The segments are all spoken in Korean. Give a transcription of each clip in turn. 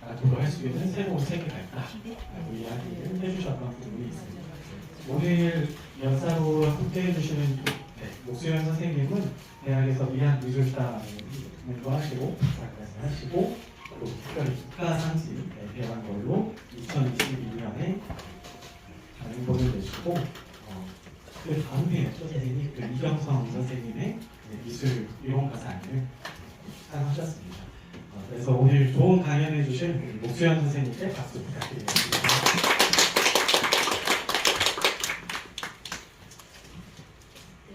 앞으로 할 수 있는 새로운 세계가 있다라고 이야기를 해주셨던 부분이 있습니다. 오늘 연사로 함께 해주시는 목수현 선생님은 대학에서 미학미술사를 하시고 박사까지 하시고 또 특별히 국가상지 배운 걸로 2022년에 인본을 내시고 그 다음에 또 선생님 그 이경성 선생님의 미술 유공가상을 수상하셨습니다. 그래서 오늘 좋은 강연해 주신 목수현 선생님께 박수 부탁드리겠습니다.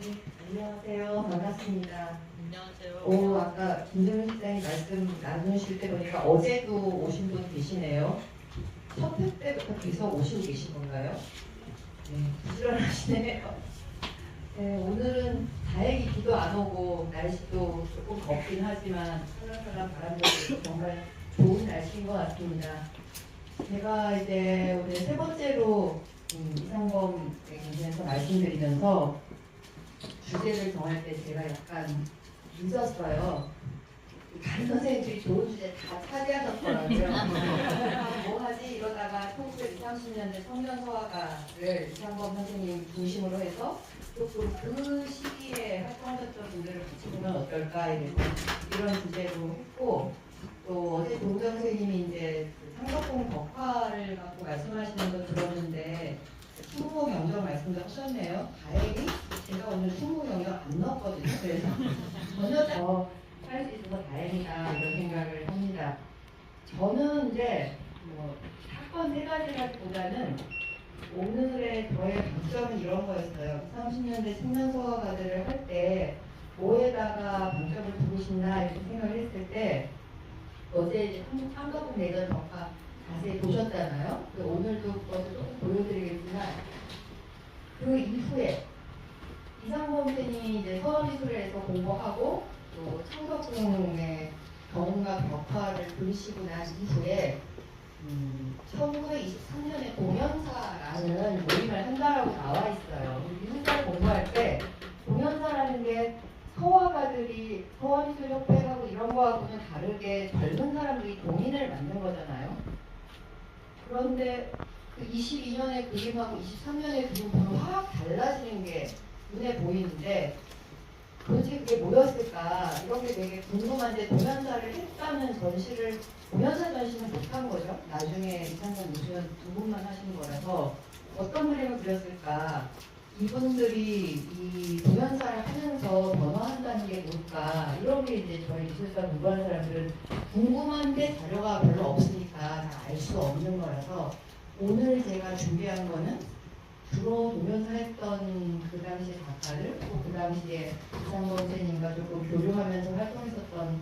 네, 안녕하세요. 반갑습니다. 안녕하세요. 아까 김정은 실장님 말씀 나누실 때 보니까 어제도 오신 분 계시네요. 첫 회 때부터 계속 오시고 계신 건가요? 네, 부지런하시네요. 네, 오늘은 다행히 비도 안 오고 날씨도 조금 덥긴 하지만 살랑살랑 바람도 불고 정말 좋은 날씨인 것 같습니다. 제가 이제 오늘 세 번째로 이상범에 관해서 말씀드리면서 주제를 정할 때 제가 약간 늦었어요. 다른 선생님들이 좋은 주제 다 차지하셨더라고요. 뭐 하지? 이러다가 1920, 30년대 청년서화가를 이상범 선생님 중심으로 해서 조금 그 시기에 활동하셨던 분들을 붙여보면 어떨까 이런 주제로 했고, 또 어제 동정 선생님이 이제 상덕공 덕화를 갖고 말씀하시는 거 들었는데 충무 경정 말씀도 하셨네요. 다행히 제가 오늘 충무 경정 안 넣었거든요. 그래서 전혀 더 할 수 있어서 다행이다 이런 생각을 합니다. 저는 이제 사건 세 가지라기보다는 오늘의 저의 방점은 이런 거였어요. 30년대 청년서화가들을 할 때 뭐에다가 방점을 두고 싶나 이렇게 생각을 했을 때 어제 이제 한국은 내전 덕화 자세히 보셨잖아요. 오늘도 그것을 조금 보여드리겠지만 그 이후에 이상범 선생님이 이제 서울미술에서 공부하고 또 창덕궁의 경운과 벽화를 그리시고 난 이후에 1923년에 동연사라는 모임을 한다라고 나와 있어요. 미술사를 공부할 때 동연사라는 게 서화가들이 서화미술협회하고 이런 거하고는 다르게 젊은 사람들이 동인을 만든 거잖아요. 그런데 그 22년의 그림하고 23년의 그림 보면 확 달라지는 게 눈에 보이는데 도대체 그게 뭐였을까 이런 게 되게 궁금한데 동연사를 했다는 전시를 동연사 전시는 못한 거죠. 나중에 이상범 무수현 두 분만 하신 거라서 어떤 그림을 그렸을까 이분들이 이 동연사를 하면서 변화한다는 게 뭘까 이런 게 이제 저희 미술사 공부하는 사람들은 궁금한데 자료가 별로 없으니까 다 알 수 없는 거라서 오늘 제가 준비한 거는 주로 동연사 했던 그 당시 작가들 또 그 당시에 이상범 선생님과 조금 교류하면서 활동했었던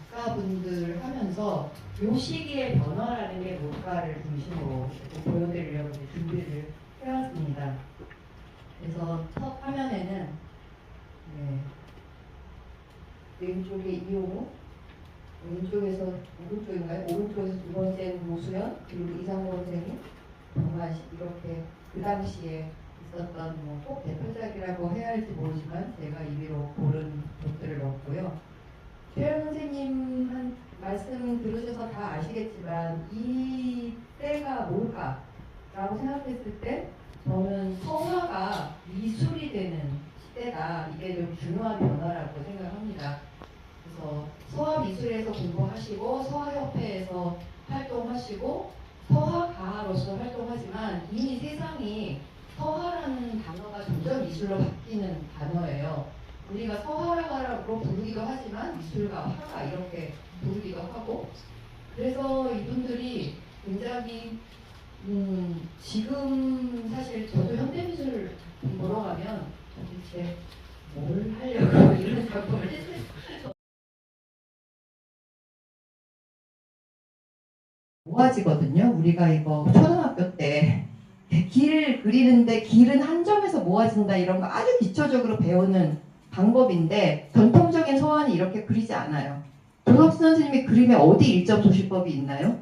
작가분들 하면서 요 시기의 변화라는 게 뭘까를 중심으로 보여드리려고 준비를 해왔습니다. 그래서 첫 화면에는 왼쪽에 이용우, 왼쪽에서 오른쪽인가요? 오른쪽에서 두 번째는 모수현, 그리고 이상범 선생님, 정말 이렇게 그 당시에 있었던 꼭 대표작이라고 해야 할지 모르지만 제가 임의로 고른 것들을 넣었고요. 최현 선생님 한 말씀 들으셔서 다 아시겠지만 이 때가 뭘까라고 생각했을 때 저는 서화가 미술이 되는 시대다. 이게 좀 중요한 변화라고 생각합니다. 그래서 서화미술에서 공부하시고 서화협회에서 활동하시고 서화가로서 활동하지만 이미 세상이 서화라는 단어가 점점 미술로 바뀌는 단어예요. 우리가 서화가라고 부르기도 하지만 미술가, 화가 이렇게 부르기도 하고 그래서 이분들이 굉장히 지금 사실 저도 현대미술 보러 가면 도대체 뭘 하려고 이런 작품을 했을까 모아지거든요. 우리가 이거 초등학교 때 길 그리는데 길은 한 점에서 모아진다 이런 거 아주 기초적으로 배우는 방법인데 전통적인 서화는 이렇게 그리지 않아요. 조석수 선생님의 그림에 어디 일점 소시법이 있나요?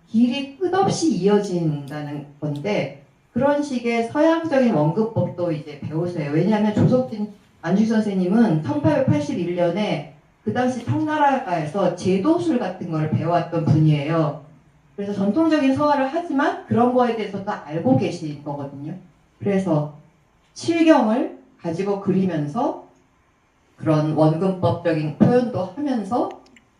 길이 끝없이 이어진다는 건데 그런 식의 서양적인 원근법도 이제 배우세요. 왜냐하면 조석진 안주희 선생님은 1881년에 그 당시 청나라가에서 제도술 같은 걸 배워왔던 분이에요. 그래서 전통적인 서화를 하지만 그런 거에 대해서도 알고 계신 거거든요. 그래서 칠경을 가지고 그리면서 그런 원근법적인 표현도 하면서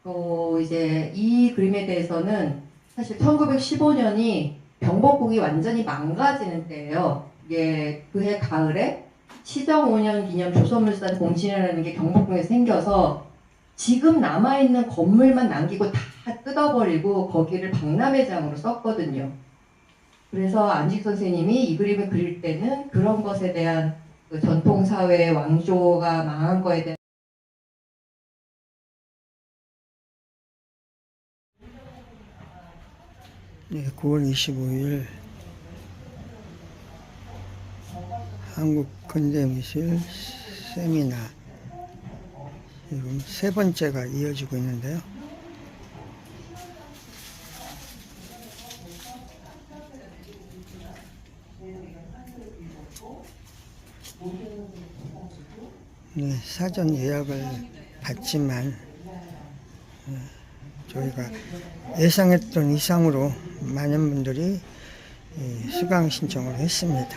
또 이제 이 그림에 대해서는 사실 1915년이 병복국이 완전히 망가지는 때예요. 이게 그해 가을에 시정 5년 기념 조선물산 공신이라는 게 경복궁에 생겨서 지금 남아있는 건물만 남기고 다 뜯어버리고 거기를 박람회장으로 썼거든요. 그래서 안식 선생님이 이 그림을 그릴 때는 그런 것에 대한 그 전통사회 왕조가 망한 거에 대한 네, 9월 25일 한국근대미술 세미나 지금 세 번째가 이어지고 있는데요. 네, 사전 예약을 받지만 저희가 예상했던 이상으로 많은 분들이 수강 신청을 했습니다.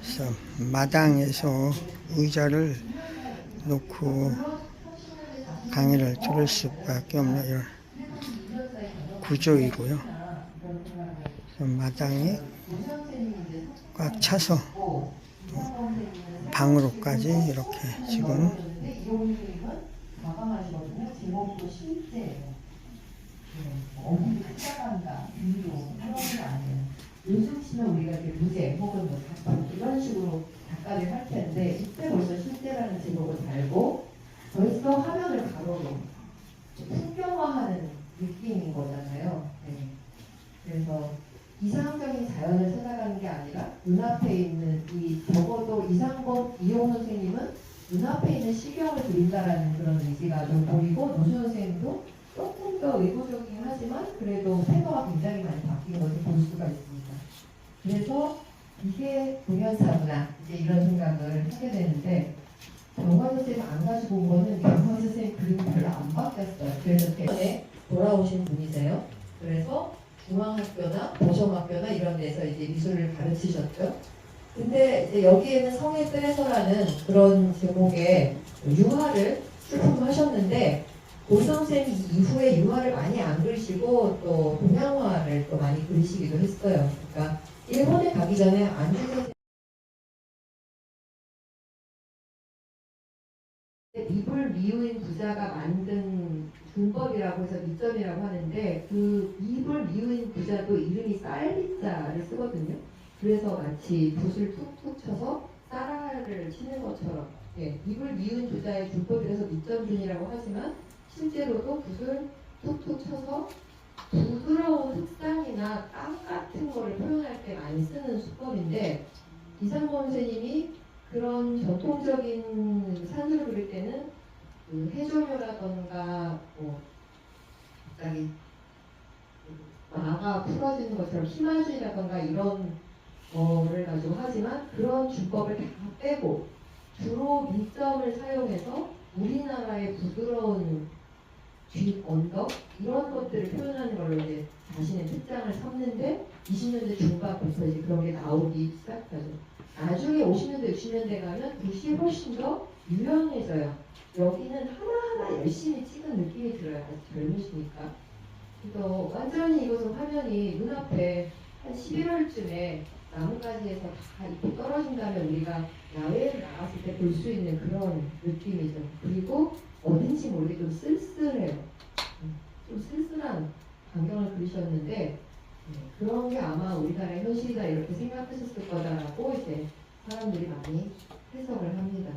그래서 마당에서 의자를 놓고 강의를 들을 수밖에 없는 이런 구조이고요. 그래서 마당이 꽉 차서 방으로까지 이렇게 지금 마감하시거든요. 제목도 실제예요. 어디 찾아간다, 비로 그런 거 아니에요. 요즘 치면 우리가 이렇게 무제 혹은 뭐 작품 이런 식으로 작가를 할 텐데 이때 벌써 실제라는 제목을 달고 벌써 화면을 가로로 풍경화하는 느낌인 거잖아요. 네. 그래서 이상적인 자연을 찾아가는 게 아니라 눈앞에 있는 이 적어도 이상범 이용 선생님은 눈앞에 있는 시경을 그린다라는 그런 의지가 좀 보이고 노수 선생님도 조금 더 의도적이긴 하지만 그래도 태도가 굉장히 많이 바뀐 것을 볼 수가 있습니다. 그래서 이게 동연사구나 이제 이런 생각을 하게 되는데 병원 선생님 안 가지고 온 거는 병원 선생님 그림이 별로 안 바뀌었어요. 그래서 대전에 돌아오신 분이세요. 그래서 중앙학교나 보성학교나 이런 데서 이제 미술을 가르치셨죠. 근데 이제 여기에는 성의 뜰에서라는 그런 제목의 유화를 출품하셨는데 고 선생님 이후에 유화를 많이 안 그리시고 또 동양화를 또 많이 그리시기도 했어요. 그러니까 일본에 가기 전에 안주 선생님 입을 미우인 부자가 만든 준법이라고 해서 미점이라고 하는데 그 입을 미우인 부자도 이름이 쌀리자를 쓰거든요. 그래서 마치 붓을 툭툭 쳐서 쌀알을 치는 것처럼 입을 미운 부자의 준법이라서 밑점준이라고 하지만 실제로도 붓을 툭툭 쳐서 부드러운 흙상이나 땅 같은 거를 표현할 때 많이 쓰는 수법인데 이상범 선생님이 그런 전통적인 산수를 그릴 때는 그 해조류라던가 뭐 갑자기 마가 풀어지는 것처럼 희마주의라던가 이런 거를 가지고 하지만 그런 주법을 다 빼고 주로 민점을 사용해서 우리나라의 부드러운 뒷 언덕 이런 것들을 표현하는 걸로 이제 자신의 특장을 삼는데 20년대 중반부터 이제 그런 게 나오기 시작하죠. 나중에 50년대 60년대 가면 붓이 훨씬 더 유연해져요. 여기는 하나하나 열심히 찍은 느낌이 들어요. 아직 젊으시니까. 그래서 완전히 이것은 화면이 눈앞에 한 11월쯤에 나뭇가지에서 다 잎이 떨어진다면 우리가 야외에 나갔을 때 볼 수 있는 그런 느낌이죠. 그리고 어딘지 모르게 좀 쓸쓸해요. 좀 쓸쓸한 광경을 그리셨는데 그런 게 아마 우리나라의 현실이다 이렇게 생각하셨을 거다라고 이제 사람들이 많이 해석을 합니다.